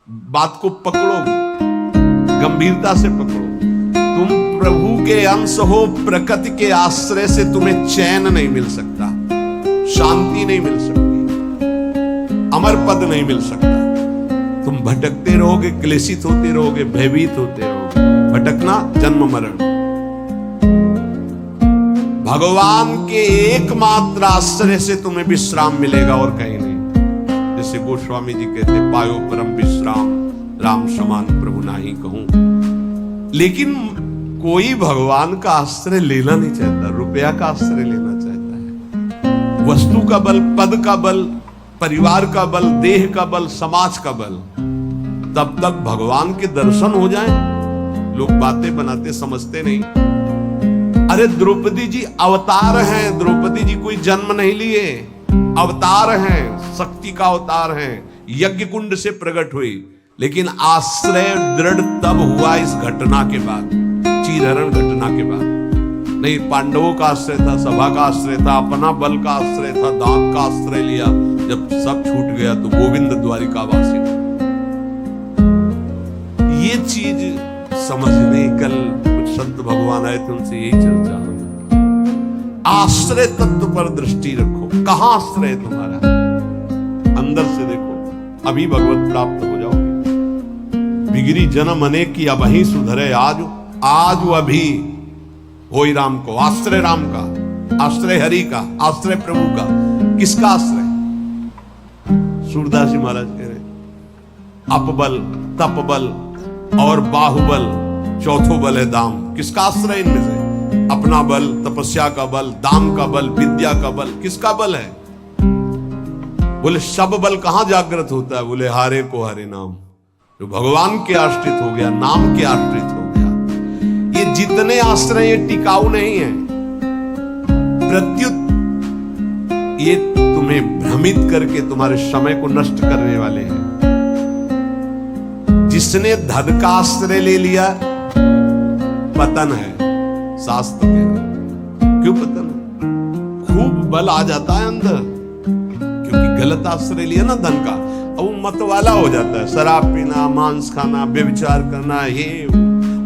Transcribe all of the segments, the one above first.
बात को पकड़ो, गंभीरता से पकड़ो। तुम प्रभु के अंश हो, प्रकृति के आश्रय से तुम्हें चैन नहीं मिल सकता, शांति नहीं मिल सकती, अमर पद नहीं मिल सकता। तुम भटकते रहोगे, क्लेशित होते रहोगे, भयभीत होते रहोगे। भटकना जन्म मरण। भगवान के एकमात्र आश्रय से तुम्हें विश्राम मिलेगा और कहीं नहीं। जैसे गोस्वामी जी कहते, पायो परम विश्राम, राम समान प्रभु नाही कहूं। लेकिन कोई भगवान का आश्रय लेना नहीं चाहता, रुपया का आश्रय लेना चाहता है। वस्तु का बल, पद का बल, परिवार का बल, देह का बल, समाज का बल। तब तक भगवान के दर्शन हो जाएं, लोग बातें बनाते समझते नहीं। अरे द्रौपदी जी अवतार हैं, द्रौपदी जी कोई जन्म नहीं लिए, अवतार हैं, शक्ति का अवतार हैं, यज्ञ कुंड से प्रकट हुई। लेकिन आश्रय दृढ़ तब हुआ इस घटना के बाद, चीरहरण घटना के बाद। नहीं, पांडवों का आश्रय था, सभा का आश्रय था, अपना बल का आश्रय था, दांत का आश्रय लिया। जब सब छूट गया तो गोविंद द्वारिकावासी। ये चीज समझने, कल कुछ संत भगवान आए थे, उनसे यही चर्चा हुई। आश्रय तत्व पर दृष्टि रखो। कहां आश्रय है तुम्हारा? अंदर से देखो, अभी भगवत प्राप्त हो जाओगे। बिगड़ी जन्म अनेक की, अब ही सुधरे आज, आज अभी होई राम को। आश्रय राम का, आश्रय हरि का, आश्रय प्रभु का। किसका आश्रय? सूरदास जी महाराज कह रहे, अपबल, तपबल और बाहुबल, चौथो बल है दाम। किसका आश्रय इनमें से? अपना बल, तपस्या का बल, दाम का बल, विद्या का बल। किसका बल है? बोले सब बल कहां जागृत होता है? बोले हारे को हरे नाम। जो भगवान के आश्रित हो गया, नाम के आश्रित हो गया। ये जितने आश्रय ये टिकाऊ नहीं है, प्रत्युत ये तुम्हें भ्रमित करके तुम्हारे समय को नष्ट करने वाले हैं। जिसने धन का आश्रय ले लिया, पतन है, शास्त्र कह रहा। क्यों पतन है? खूब बल आ जाता है अंदर, क्योंकि गलत आश्रय लिया ना धन का, अब वो मत वाला हो जाता है। शराब पीना, मांस खाना, व्यभिचार करना, ये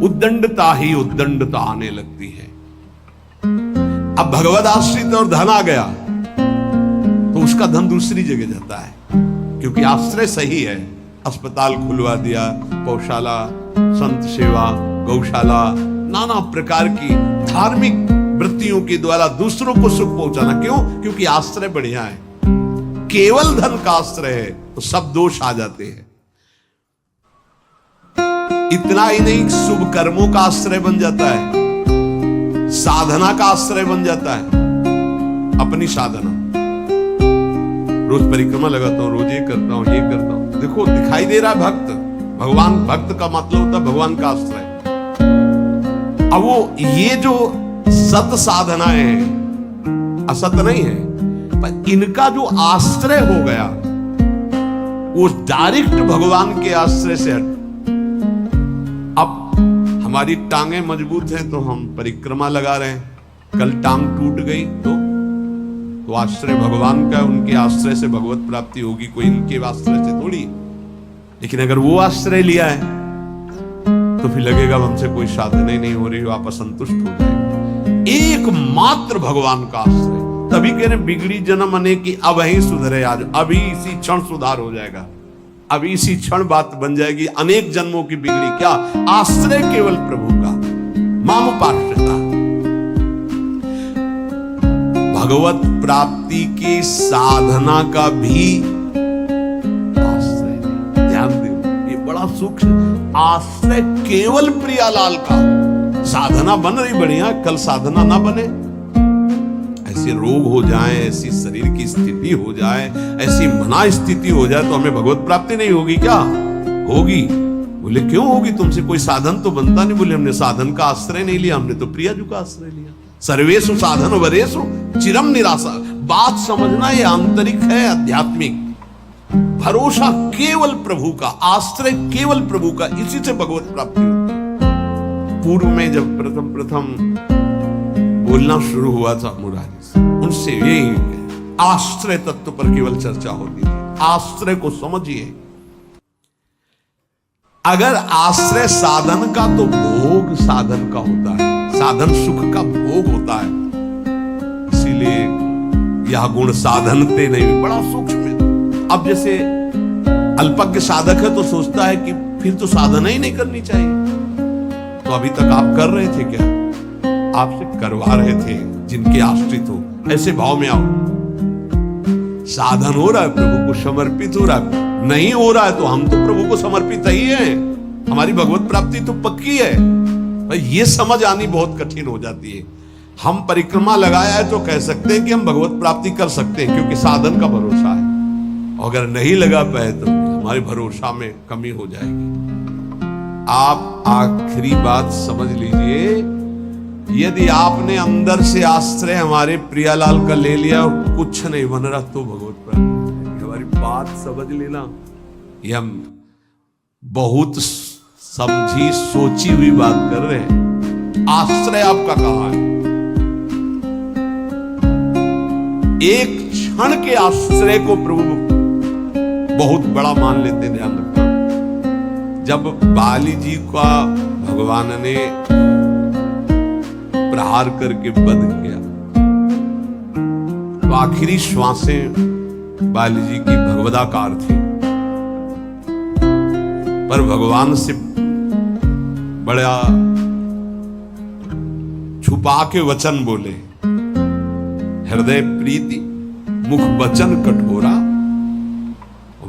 उद्दंडता ही उद्दंडता आने लगती है। अब भगवत आश्रित और धन आ गया तो उसका धन दूसरी जगह जाता है, क्योंकि आश्रय सही है। अस्पताल खुलवा दिया, पौशाला, संत सेवा, गौशाला, नाना प्रकार की धार्मिक वृत्तियों के द्वारा दूसरों को सुख पहुंचाना। क्यों? क्योंकि आश्रय बढ़िया है। केवल धन का आश्रय है तो सब दोष आ जाते हैं। इतना ही नहीं, शुभ कर्मों का आश्रय बन जाता है, साधना का आश्रय बन जाता है। अपनी साधना, रोज परिक्रमा लगाता हूं, रोज ये करता हूं, ये करता हूं। देखो दिखाई दे रहा है भक्त, भगवान, भक्त का मतलब होता है भगवान का आश्रय। अब वो ये जो सत साधनाएं हैं, असत नहीं है, पर इनका जो आश्रय हो गया वो डायरेक्ट भगवान के आश्रय से हट। अब हमारी टांगे मजबूत हैं तो हम परिक्रमा लगा रहे हैं, कल टांग टूट गई तो आश्रय भगवान का, उनके आश्रय से भगवत प्राप्ति होगी, कोई इनके आश्रय से थोड़ी। लेकिन अगर वो आश्रय लिया है तो फिर लगेगा हमसे कोई साधना ही नहीं हो रही, आप असंतुष्ट हो जाएंगे। एकमात्र भगवान का आश्रय। तभी कह रहे बिगड़ी जन्म अनेक की, अब ही सुधरे आज, अभी इसी क्षण सुधार हो जाएगा, अभी इसी क्षण बात बन जाएगी। अनेक जन्मों की बिगड़ी क्या? आश्रय केवल प्रभु का, मामुपाश्रिता। भगवत प्राप्ति की साधना का भी आश्रय, ध्यान दे, ये बड़ा सूक्ष्म आश्रय केवल प्रियालाल का। साधना बन रही बढ़िया, कल साधना ना बने, ऐसे रोग हो जाए, ऐसी शरीर की स्थिति हो जाए, ऐसी मना स्थिति हो जाए तो हमें भगवत प्राप्ति नहीं होगी क्या? होगी। बोले क्यों होगी? तुमसे कोई साधन तो बनता नहीं। बोले हमने साधन का आश्रय नहीं लिया, हमने तो प्रियाजू का आश्रय लिया। सर्वेषु साधन वरेषु चिरम निराशा। बात समझना, ये आंतरिक है, आध्यात्मिक। भरोसा केवल प्रभु का, आश्रय केवल प्रभु का, इसी से भगवत प्राप्ति होती है। पूर्व में जब प्रथम बोलना शुरू हुआ था मुरारी से, उनसे यही आश्रय तत्व पर केवल चर्चा होती थी। आश्रय को समझिए। अगर आश्रय साधन का तो भोग साधन का होता है, साधन सुख का भोग होता है। इसीलिए यह गुण साधनते नहीं, बड़ा सूक्ष्म है। अब जैसे अल्पज्ञ साधक है तो सोचता है कि फिर तो साधना ही नहीं करनी चाहिए। तो अभी तक आप कर रहे थे क्या? आपसे करवा रहे थे जिनके आश्रित हो। ऐसे भाव में आओ। साधन हो रहा है, प्रभु को समर्पित हो रहा है। नहीं हो रहा है तो हम तो प्रभु को समर्पित ही हैं। हमारी भगवत प्राप्ति तो पक्की है। भाई ये समझ आनी बहुत कठिन हो जाती है। हम परिक्रमा लगाया है तो कह सकते हैं कि हम भगवत प्राप्ति कर सकते हैं, क्योंकि साधन का भरोसा है। अगर नहीं लगा पाए तो हमारे भरोसा में कमी हो जाएगी। आप आखिरी बात समझ लीजिए, यदि आपने अंदर से आश्रय हमारे प्रियालाल का ले लिया और कुछ नहीं बन रहा तो भगवत प्राप्ति। हमारी बात समझ लेना, ये हम बहुत समझी सोची हुई बात कर रहे हैं। आश्रय आपका कहां है? एक क्षण के आश्रय को प्रभु बहुत बड़ा मान लेते। ध्यान रखना, जब बाली जी का भगवान ने प्रहार करके वध किया तो आखिरी श्वासें बाली जी की भगवदाकार थी, पर भगवान से बड़ा छुपा के वचन बोले। हृदय प्रीति मुख वचन कठोरा।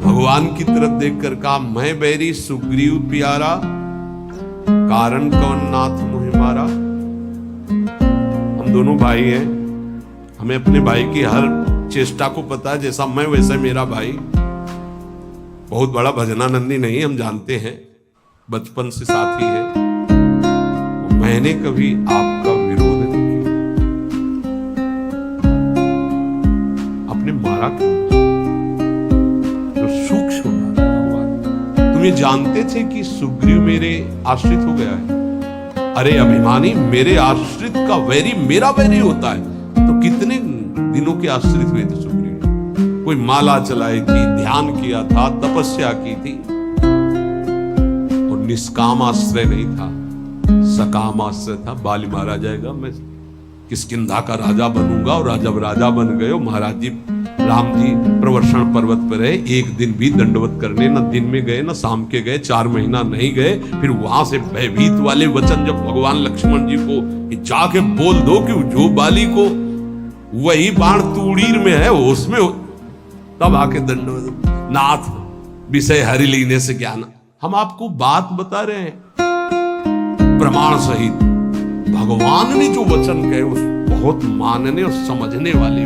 भगवान की तरफ देखकर कहा, मैं बैरी सुग्रीव प्यारा, कारण कौन नाथ मुहि मारा। हम दोनों भाई हैं, हमें अपने भाई की हर चेष्टा को पता है। जैसा मैं वैसा मेरा भाई। बहुत बड़ा भजनानंदी नहीं, हम जानते हैं, बचपन से साथी है। मैंने कभी आपका विरोध नहीं किया। आपने मारा क्यों? तो सूक्ष्म भगवान, तुम ये जानते थे कि सुग्रीव मेरे आश्रित हो गया है? अरे अभिमानी, मेरे आश्रित का वैरी मेरा वैरी होता है। तो कितने दिनों के आश्रित हुए थे सुग्रीव? कोई माला चलाई थी, ध्यान किया था, तपस्या की थी, और निष्काम आश्रय नहीं था, सकाम आश्रय था। बाली मारा जाएगा, मैं किष्किंधा का राजा बनूंगा। और जब राजा बन गए, महाराज जी राम जी प्रवर्षण पर्वत पर रहे, एक दिन भी दंडवत करने न दिन में गए न शाम के गए, 4 महीना नहीं गए। फिर वहां से भयभीत वाले वचन जब भगवान लक्ष्मण जी को कि जाके बोल दो कि जो बाली को वही बाण तूड़ीर में है उसमें, तब आके दंडवत। नाथ विषय हरि लीने से क्या ना। हम आपको बात बता रहे हैं प्रमाण सहित। भगवान ने जो वचन कहे उस बहुत मानने और समझने वाले।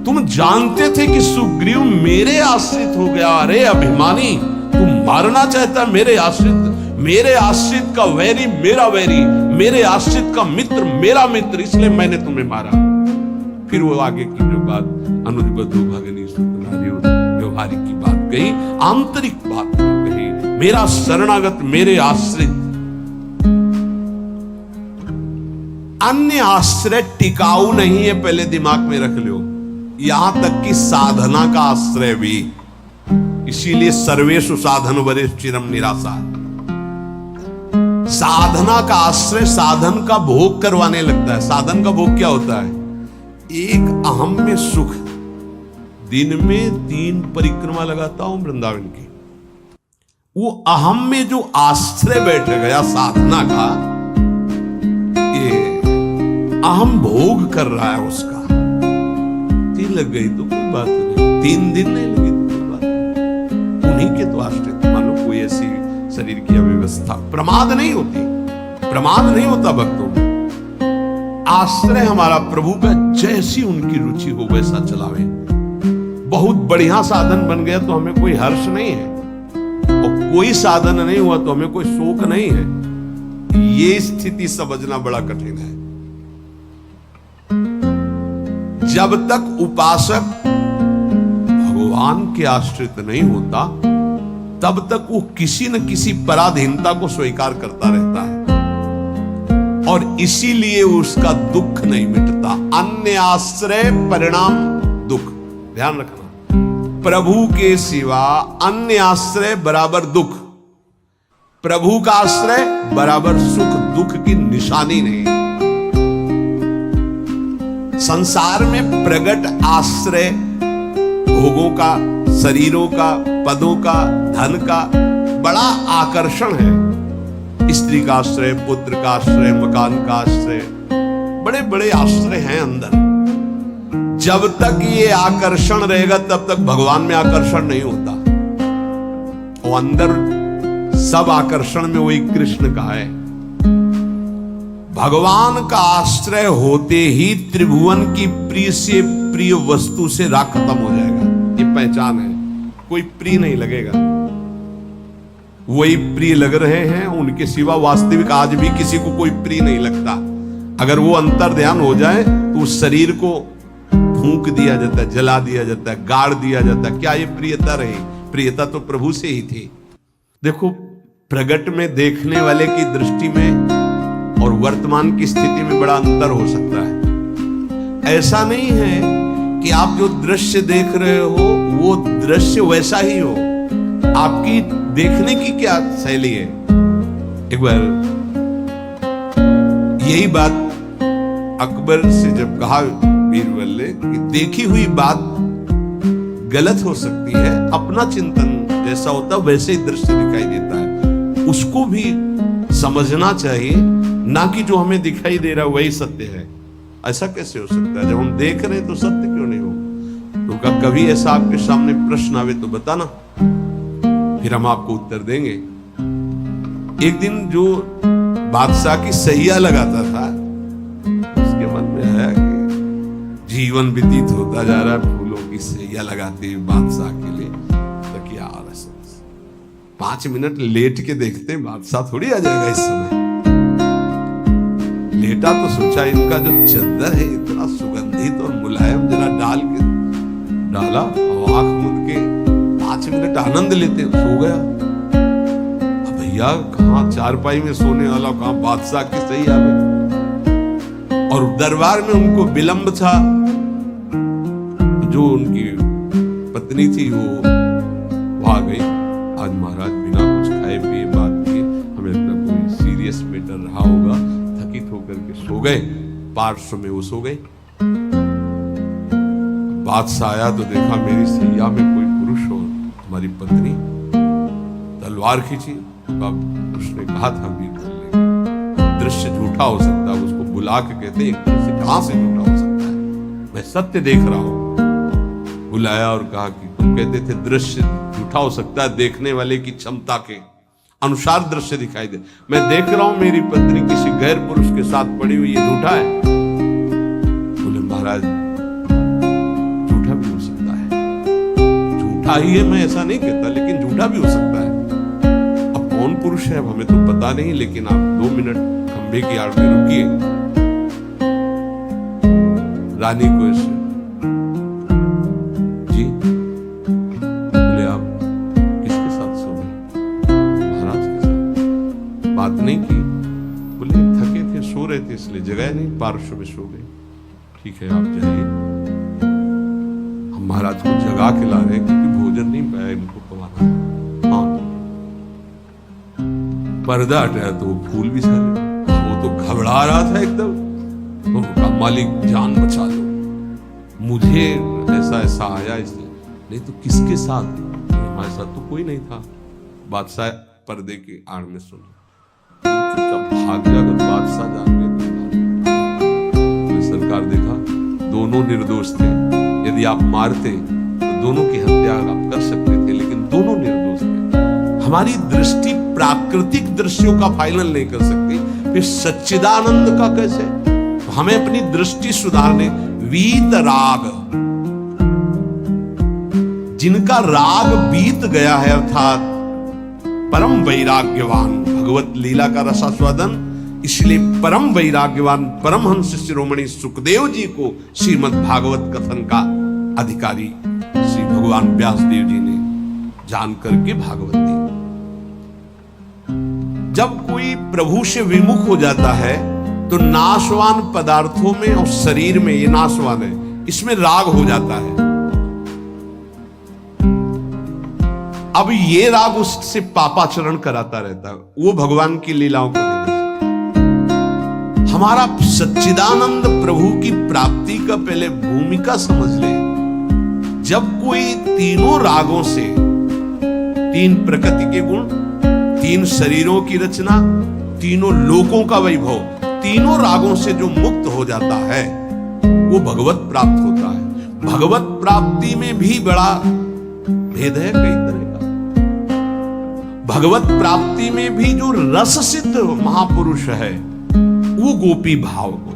तुम जानते थे कि सुग्रीव मेरे आश्रित हो गया। अरे अभिमानी, तुम मारना चाहता मेरे आश्रित। मेरे आश्रित का वैरी मेरा वैरी, मेरे आश्रित का मित्र मेरा मित्र, इसलिए मैंने तुम्हें मारा। फिर वो आगे की जो बात अनुज बधु भगनी व्यवहारिक की बात कही, आंतरिक बात कही। मेरा शरणागत, मेरे आश्रित। अन्य आश्रय टिकाऊ नहीं है, पहले दिमाग में रख लो। यहां तक कि साधना का आश्रय भी। इसीलिए सर्वेषु साधन वरेषु चिरम निराशा। साधना का आश्रय साधन का भोग करवाने लगता है। साधन का भोग क्या होता है? एक अहम में सुख। दिन में 3 परिक्रमा लगाता हूं वृंदावन की। वो अहम में जो आश्रय बैठ गया साधना का, ये अहम भोग कर रहा है उसका। 3 लग गई तो कोई बात नहीं, 3 दिन नहीं लगी तो कोई बात नहीं। उन्हीं के तो आश्रित। मान लो कोई ऐसी शरीर की अव्यवस्था, प्रमाद नहीं होती, प्रमाद नहीं होता भक्तों में। आश्रय हमारा प्रभु का, जैसी उनकी रुचि हो वैसा चलावे। बहुत बढ़िया साधन बन गया तो हमें कोई हर्ष नहीं है, और कोई साधन नहीं हुआ तो हमें कोई शोक नहीं है। ये स्थिति समझना बड़ा कठिन है। जब तक उपासक भगवान के आश्रित नहीं होता, तब तक वो किसी न किसी पराधीनता को स्वीकार करता रहता है, और इसीलिए उसका दुख नहीं मिटता। अन्य आश्रय परिणाम दुख। ध्यान रखना, प्रभु के सिवा अन्य आश्रय बराबर दुख। प्रभु का आश्रय बराबर सुख दुख की निशानी नहीं। संसार में प्रगट आश्रय भोगों का, शरीरों का, पदों का, धन का बड़ा आकर्षण है। स्त्री का आश्रय, पुत्र का आश्रय, मकान का आश्रय, बड़े बड़े आश्रय हैं अंदर। जब तक ये आकर्षण रहेगा तब तक भगवान में आकर्षण नहीं होता। वो अंदर सब आकर्षण में वही कृष्ण का है। भगवान का आश्रय होते ही त्रिभुवन की प्रिय से प्रिय वस्तु से राग खत्म हो जाएगा। ये पहचान है, कोई प्रिय नहीं लगेगा। वही प्रिय लग रहे हैं, उनके सिवा वास्तविक आज भी किसी को कोई प्रिय नहीं लगता। अगर वो अंतर ध्यान हो जाए तो उस शरीर को फूंक दिया जाता है, जला दिया जाता है, गाड़ दिया जाता है। क्या ये प्रियता रही? प्रियता तो प्रभु से ही थी। देखो, प्रगट में देखने वाले की दृष्टि में और वर्तमान की स्थिति में बड़ा अंतर हो सकता है। ऐसा नहीं है कि आप जो दृश्य देख रहे हो वो दृश्य वैसा ही हो। आपकी देखने की क्या शैली है? एक बार यही बात अकबर से जब कहा बीरबल ने कि देखी हुई बात गलत हो सकती है, अपना चिंतन जैसा होता है वैसे ही दृश्य दिखाई देता है, उसको भी समझना चाहिए, ना कि जो हमें दिखाई दे रहा है वही सत्य है। ऐसा कैसे हो सकता है? जब हम देख रहे हैं तो सत्य क्यों नहीं हो? तो कभी ऐसा आपके सामने प्रश्न आवे तो बताना, फिर हम आपको उत्तर देंगे। एक दिन जो बादशाह की सैया लगाता था, उसके मन में आया कि जीवन व्यतीत होता जा रहा है फूलों की सैया लगाते हुए बादशाह के लिए, तो क्या आ रहा है? 5 मिनट लेट के देखते हैं, बादशाह थोड़ी आ जाएगा इस समय। लेटा तो सोचा इनका जो चद्दर है इतना सुगंधित और मुलायम, जरा डाल के डाला और आंख मूंद के 5 मिनट आनंद लेते, सो गया। अब भैया कहाँ चारपाई में सोने वाला, कहाँ बादशाह की सैया में। और दरबार में उनको विलंब था, जो उनकी पत्नी थी वो वहां गई। आज महाराज बिना कुछ खाए पिए बात किए, हमें लगता कोई सीरियस मैटर रहा होगा, थकित होकर के सो गए। पार्श्व में वो सो गए। बादशाह आया तो देखा मेरी सैया में कोई पुरुष और हमारी पत्नी, तलवार खींची। उसने कहा था दृश्य झूठा हो सकता है, उसको बुला के कहते एक दृश्य कहां से झूठा हो सकता है, मैं सत्य देख रहा हूं। बुलाया और कहा कि तुम कहते थे दृश्य झूठा हो सकता है, देखने वाले की क्षमता के अनुसार दृश्य दिखाई दे। मैं देख रहा हूं मेरी पत्नी किसी गैर पुरुष के साथ पड़ी हुई, ये झूठा है? बोले महाराज झूठा भी हो सकता है। झूठा ही है मैं ऐसा नहीं कहता, लेकिन झूठा भी हो सकता है। अब कौन पुरुष है हमें तो पता नहीं, लेकिन आप 2 मिनट खंभे की आड़ में रुकिए। रानी को ऐसे जी बोले आप किसके साथ सो गए? महाराज के साथ। बात नहीं की? बोले थके थे, सो रहे थे इसलिए जगह नहीं, पार्श्व में सो गए। ठीक है आप जाइए, हम महाराज को जगा के ला रहे हैं क्योंकि भोजन नहीं पाया इनको पवाना। हाँ, पर्दा हटाया तो वो फूल भी सारे, वो तो घबरा रहा था एकदम। तो उनका मालिक जान बचा लो, मुझे ऐसा ऐसा आया इसलिए। नहीं तो किसके साथ? हमारे साथ तो कोई नहीं था। बादशाह पर्दे की आड़ में सुना, चुपचाप भाग जा। अगर बादशाह जान गए तो सरकार देखा दोनों निर्दोष थे, यदि आप मारते तो दोनों की हत्या आप कर सकते थे, लेकिन दोनों निर्दोष थे। हमारी दृष्टि प्राकृतिक दृश्यों का फाइनल नहीं कर सकती, फिर सच्चिदानंद का कैसे? तो हमें अपनी दृष्टि सुधारने, वीत राग, जिनका राग बीत गया है, अर्थात परम वैराग्यवान, भगवत लीला का रसास्वादन, इसलिए परम वैराग्यवान परमहंस शिरोमणि सुखदेव जी को श्रीमद् भागवत कथन का अधिकारी श्री भगवान व्यासदेव जी ने जान करके भागवत दी। जब कोई प्रभु से विमुख हो जाता है तो नाशवान पदार्थों में और शरीर में, ये नाशवान है, इसमें राग हो जाता है। अब ये राग उससे पापाचरण कराता रहता है, वो भगवान की लीलाओं को नहीं देख। हमारा सच्चिदानंद प्रभु की प्राप्ति का पहले भूमिका समझ ले। जब कोई तीनों रागों से, तीन प्रकृति के गुण, तीन शरीरों की रचना, तीनों लोकों का वैभव, तीनों रागों से जो मुक्त हो जाता है वो भगवत प्राप्त होता है। भगवत प्राप्ति में भी बड़ा भेद है कई तरह का। भगवत प्राप्ति में भी जो रस सिद्ध महापुरुष है वो गोपी भाव को,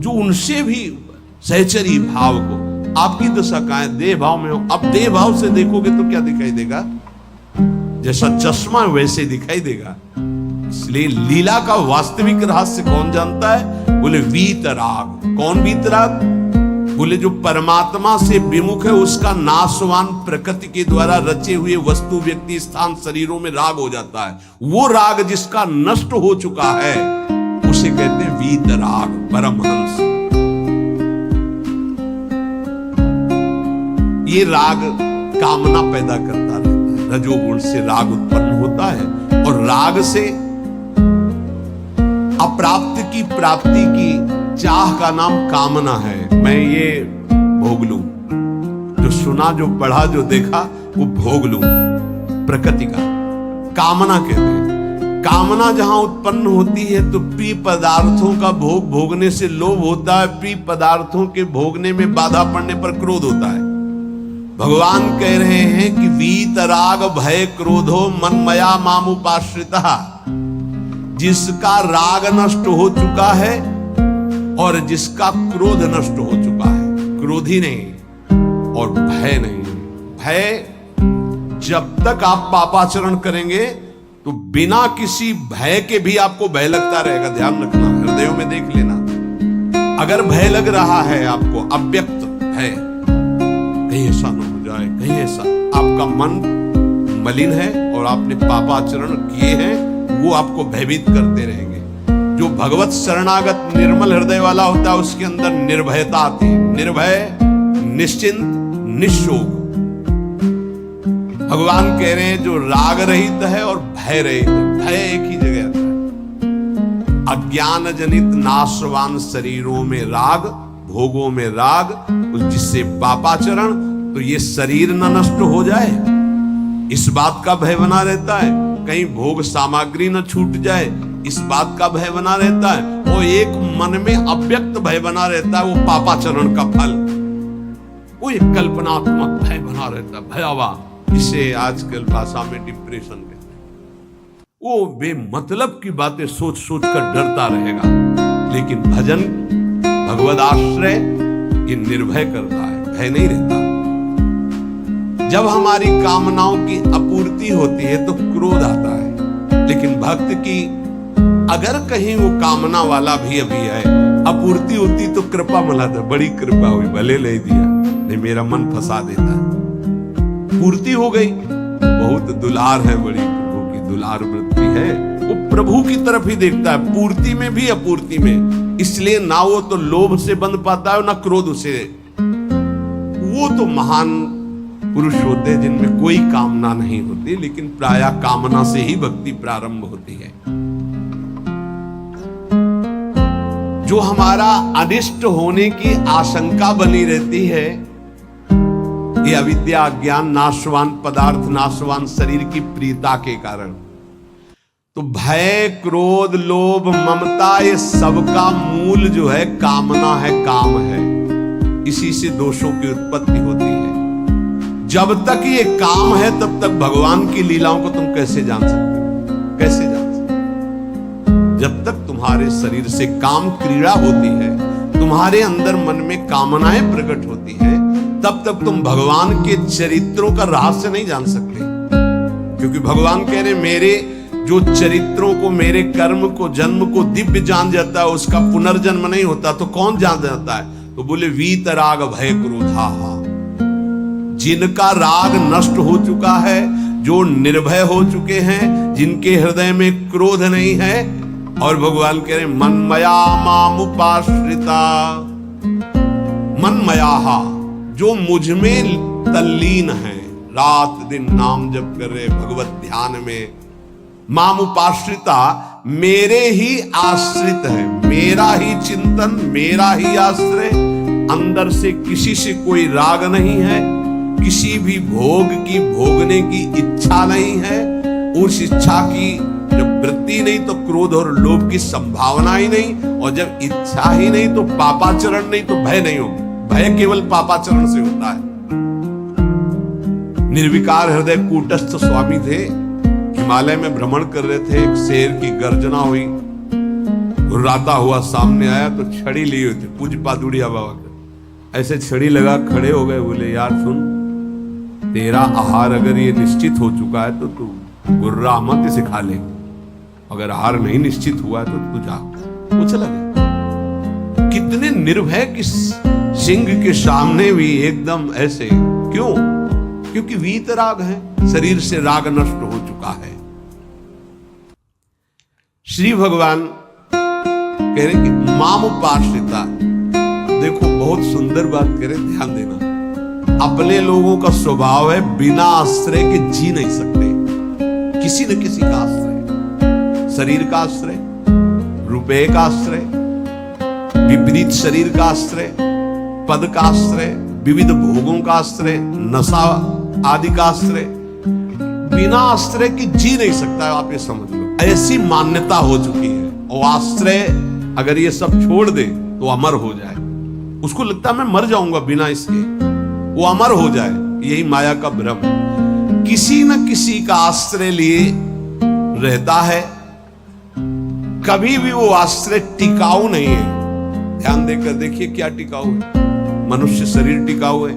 जो उनसे भी सहचरी भाव को, आपकी दशा कहां है? देह भाव में हो। अब देह भाव से देखोगे तो क्या दिखाई देगा? जैसा चश्मा वैसे दिखाई देगा। इसलिए लीला का वास्तविक रहस्य कौन जानता है? बोले वीतराग। कौन वीतराग? बोले जो परमात्मा से विमुख है उसका नाशवान प्रकृति के द्वारा रचे हुए वस्तु, व्यक्ति, स्थान, शरीरों में राग हो जाता है। वो राग जिसका नष्ट हो चुका है उसे कहते हैं वीतराग, परमहंस। ये राग कामना पैदा करता रहता है। रजोगुण से राग उत्पन्न होता है और राग से अप्राप्त की प्राप्ति की चाह का नाम कामना है। मैं ये भोग लूं, जो सुना, जो पढ़ा, जो देखा वो भोग लूं, प्रकृति का कामना कहते हैं। कामना जहां उत्पन्न होती है तो प्रिय पदार्थों का भोग भोगने से लोभ होता है, प्रिय पदार्थों के भोगने में बाधा पड़ने पर क्रोध होता है। भगवान कह रहे हैं कि वीतराग भय क्रोधो मनमया मामुपाश्रिता। जिसका राग नष्ट हो चुका है और जिसका क्रोध नष्ट हो चुका है, क्रोधी नहीं और भय नहीं। भय, जब तक आप पापाचरण करेंगे तो बिना किसी भय के भी आपको भय लगता रहेगा। ध्यान रखना, हृदयों में देख लेना। अगर भय लग रहा है आपको, अव्यक्त भय, कहीं ऐसा न हो जाए, कहीं ऐसा, आपका मन मलिन है और आपने पापाचरण किए हैं, वो आपको भयभीत करते रहेंगे। जो भगवत शरणागत निर्मल हृदय वाला होता है उसके अंदर निर्भयता आती है। निर्भय, निश्चिंत, निशोक। भगवान कह रहे हैं जो राग रहित है और भय रहित है। भय एक ही जगह आता है। अज्ञान जनित नाशवान शरीरों में राग, भोगों में राग, जिससे पापाचरण, तो ये शरीर न नष्ट हो जाए इस बात का भय बना रहता है। कहीं भोग सामग्री न छूट जाए इस बात का भय बना रहता है। वो एक मन में अव्यक्त भय बना रहता है, वो पापाचरण का फल। वो एक कल्पनात्मक भय बना रहता है, भयावह। इसे आजकल भाषा में डिप्रेशन कहते हैं। वो बेमतलब की बातें सोच सोच कर डरता रहेगा। लेकिन भजन, भगवद आश्रय, ये निर्भय करता है, भय नहीं रहता। जब हमारी कामनाओं की अपूर्ति होती है तो क्रोध आता है। लेकिन भक्त की अगर कहीं वो कामना वाला भी अभी है, अपूर्ति होती तो कृपा मनाता, बड़ी कृपा हुई, भले ले दिया, नहीं मेरा मन फंसा देता। पूर्ति हो गई, बहुत दुलार है, बड़ी प्रभु की दुलार वृत्ति है। वो प्रभु की तरफ ही देखता है, पूर्ति में भी अपूर्ति में। इसलिए ना वो तो लोभ से बंध पाता है ना क्रोध से। वो तो महान पुरुष होते हैं जिनमें कोई कामना नहीं होती, लेकिन प्रायः कामना से ही भक्ति प्रारंभ होती है। जो हमारा अनिष्ट होने की आशंका बनी रहती है, ये अविद्या, ज्ञान, नाशवान पदार्थ, नाशवान शरीर की प्रियता के कारण। तो भय, क्रोध, लोभ, ममता, ये सबका मूल जो है कामना है, काम है। इसी से दोषों की उत्पत्ति होती है। जब तक ये काम है तब तक भगवान की लीलाओं को तुम कैसे जान सकते हो? कैसे जान सकते हो? जब तक तुम्हारे शरीर से काम क्रीड़ा होती है, तुम्हारे अंदर मन में कामनाएं प्रकट होती है, तब तक तुम भगवान के चरित्रों का रहस्य नहीं जान सकते। क्योंकि भगवान कह रहे मेरे जो चरित्रों को, मेरे कर्म को, जन्म को दिव्य जान जाता है, उसका पुनर्जन्म नहीं होता, तो कौन जान जाता है? तो बोले वीतराग भय क्रोधा। जिनका राग नष्ट हो चुका है, जो निर्भय हो चुके हैं, जिनके हृदय में क्रोध नहीं है, और भगवान कह रहे मनमया मामुपाश्रिता। मनमया, जो मुझ में तल्लीन है, रात दिन नाम जप कर रहे भगवत ध्यान में। माम उपाश्रिता, मेरे ही आश्रित है, मेरा ही चिंतन, मेरा ही आश्रय। अंदर से किसी से कोई राग नहीं है, किसी भी भोग की भोगने की इच्छा नहीं है। उस इच्छा की जब वृत्ति नहीं तो क्रोध और लोभ की संभावना ही नहीं, और जब इच्छा ही नहीं तो पापाचरण नहीं तो भय नहीं होगा। भय केवल पापाचरण से होता है। निर्विकार हृदय कूटस्थ स्वामी थे, हिमालय में भ्रमण कर रहे थे। एक शेर की गर्जना हुई, घुर्राता हुआ सामने आया तो छड़ी ली हुई थी पूज्य पादुड़िया बाबा के। ऐसे छड़ी लगा खड़े हो गए, बोले यार सुन, तेरा आहार अगर ये निश्चित हो चुका है तो तू गुर्रा मत इसे खा ले, अगर आहार नहीं निश्चित हुआ है तो तू जा। वो चला गया। कितने निर्भय कि सिंह के सामने भी एकदम ऐसे, क्यों? क्योंकि वीतराग है, शरीर से राग नष्ट हो चुका है। श्री भगवान कह रहे कि माम उपाश्रिता। देखो बहुत सुंदर बात कह रहे, ध्यान देना। अपने लोगों का स्वभाव है बिना आश्रय के जी नहीं सकते। किसी न किसी का आश्रय, शरीर का आश्रय, रुपए का आश्रय, विपरीत शरीर का आश्रय, पद का आश्रय, विविध भोगों का आश्रय, नशा आदि का आश्रय। बिना आश्रय के जी नहीं सकता है, आप ये समझ लो। ऐसी मान्यता हो चुकी है। और आश्रय अगर ये सब छोड़ दे तो अमर हो जाए। उसको लगता है मैं मर जाऊंगा बिना इसके, वो अमर हो जाए। यही माया का भ्रम। किसी न किसी का आश्रय लिए रहता है, कभी भी वो आश्रय टिकाऊ नहीं है। ध्यान देकर देखिए क्या टिकाऊ है। मनुष्य शरीर टिकाऊ है?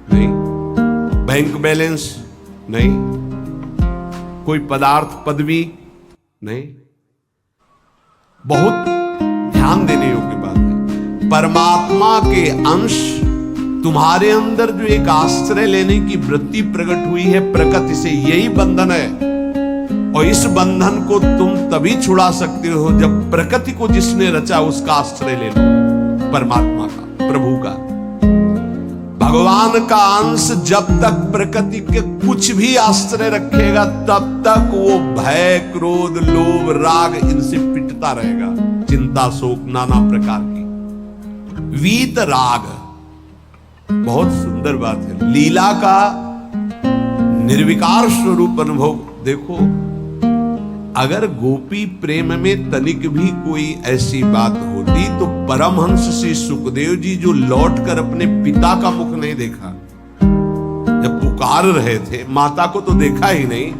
नहीं। Bank balance? नहीं। कोई पदार्थ पदवी? नहीं। बहुत ध्यान देने योग्य बात है। परमात्मा के अंश तुम्हारे अंदर जो एक आश्रय लेने की वृत्ति प्रकट हुई है प्रकृति से, यही बंधन है। और इस बंधन को तुम तभी छुड़ा सकते हो जब प्रकृति को जिसने रचा उसका आश्रय ले लो, परमात्मा का, प्रभु का। भगवान का अंश जब तक प्रकृति के कुछ भी आश्रय रखेगा तब तक वो भय, क्रोध, लोभ, राग इनसे पिटता रहेगा। चिंता, शोक, नाना प्रकार की। वीत राग बहुत सुंदर बात है। लीला का निर्विकार स्वरूप अनुभव देखो। अगर गोपी प्रेम में तनिक भी कोई ऐसी बात होती तो परमहंस श्री सुखदेव जी जो लौटकर अपने पिता का मुख नहीं देखा, जब पुकार रहे थे, माता को तो देखा ही नहीं,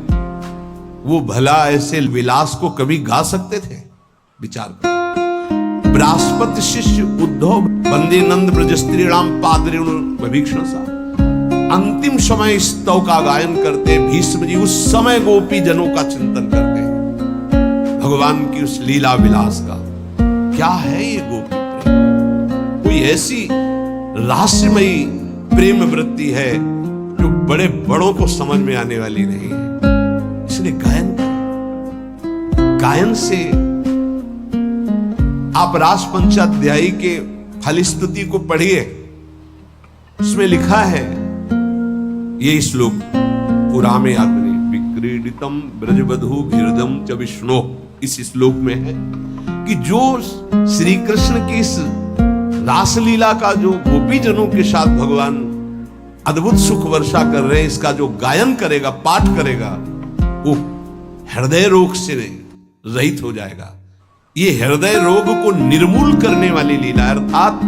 वो भला ऐसे विलास को कभी गा सकते थे? विचार करो। बृहस्पति शिष्य उद्धव वंदे नंद ब्रज स्त्रीणाम पादरेणु विभीषणसा, अंतिम समय स्तव का गायन करते भीष्म जी उस समय गोपी जनों का चिंतन करते हैं, भगवान की उस लीला विलास का। क्या है ये गोपी प्रेम? कोई ऐसी रहस्यमयी प्रेम वृत्ति है जो बड़े बड़ों को समझ में आने वाली नहीं है। इसलिए गायन करें। गायन से आप रास पंचाध्यायी के फलस्तुति को पढ़िए, उसमें लिखा है ये श्लोक पुरा में याद नहीं, विक्रीडितम ब्रजबधू भीरदम च विष्णु, इस श्लोक में है कि जो श्री कृष्ण की इस रासलीला का जो गोपीजनों के साथ भगवान अद्भुत सुख वर्षा कर रहे हैं, इसका जो गायन करेगा, पाठ करेगा, वो हृदय रोग से रहित हो जाएगा। ये हृदय रोग को निर्मूल करने वाली लीला, अर्थात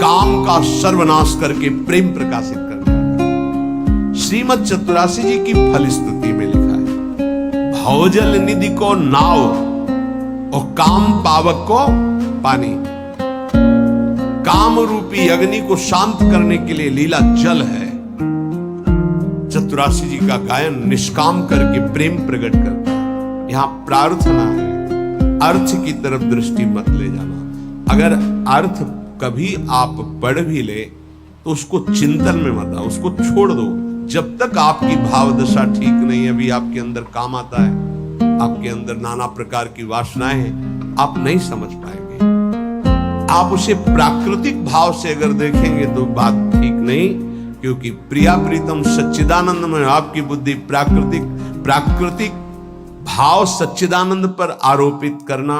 काम का सर्वनाश करके प्रेम प्रकाशित करना। श्रीमद् चतुरासी जी की फलस्तुति में लिखा है, भवजल निधि को नाव और काम पावक को पानी। काम रूपी अग्नि को शांत करने के लिए लीला जल है। चतुरासी जी का गायन निष्काम करके प्रेम प्रकट करता है। यहां प्रार्थना है, अर्थ की तरफ दृष्टि मत ले जाना। अगर अर्थ कभी आप पढ़ भी ले तो उसको चिंतन में मत आओ, उसको छोड़ दो। जब तक आपकी भाव दशा ठीक नहीं है, अभी आपके अंदर काम आता है, आपके अंदर नाना प्रकार की वासनाएं हैं, आप नहीं समझ पाएंगे। आप उसे प्राकृतिक भाव से अगर देखेंगे तो बात ठीक नहीं, क्योंकि प्रिया प्रीतम सच्चिदानंद में आपकी बुद्धि प्राकृतिक भाव सच्चिदानंद पर आरोपित करना